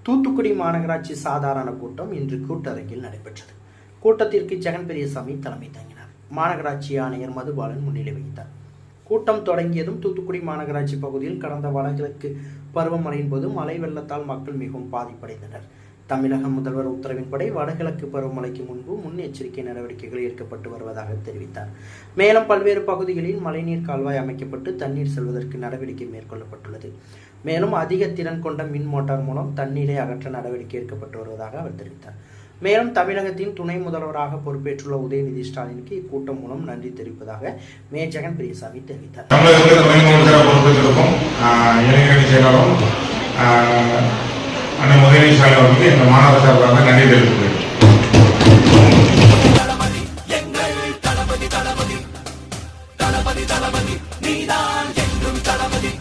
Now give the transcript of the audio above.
தூத்துக்குடி மாநகராட்சி சாதாரண கூட்டம் இன்று கூட்டரங்கில் நடைபெற்றது. கூட்டத்திற்கு ஜெகன் பெரியசாமி தலைமை தாங்கினார். மாநகராட்சி ஆணையர் மதுபாலன் முன்னிலை வகித்தார். கூட்டம் தொடங்கியதும் தூத்துக்குடி மாநகராட்சி பகுதியில் கடந்த வடகிழக்கு பருவமழையின் போது மழை வெள்ளத்தால் மக்கள் மிகவும் பாதிப்படைந்தனர். தமிழக முதல்வர் உத்தரவின்படி வடகிழக்கு பருவமழைக்கு முன்பு முன்னெச்சரிக்கை நடவடிக்கைகள் எடுக்கப்பட்டு வருவதாக தெரிவித்தார். மேலும் பல்வேறு பகுதிகளில் மழைநீர் கால்வாய் அமைக்கப்பட்டு தண்ணீர் செல்வதற்கு நடவடிக்கை மேற்கொள்ளப்பட்டுள்ளது. மேலும் அதிக திறன் கொண்ட மின் மோட்டார் மூலம் தண்ணீரை அகற்ற நடவடிக்கை எடுக்கப்பட்டு வருவதாக அவர் தெரிவித்தார். மேலும் தமிழகத்தின் துணை முதல்வராக பொறுப்பேற்றுள்ள உதயநிதி ஸ்டாலினுக்கு இக்கூட்டம் மூலம் நன்றி தெரிவிப்பதாக மே ஜெகன் பெரியசாமி தெரிவித்தார். உதயநிதி ஸ்டாலின் அவர்களுக்கு இந்த மாநகர சார்பாக நன்றி தெரிவித்துள்ளேன். தளபதி நீதான் என்றும் தளபதி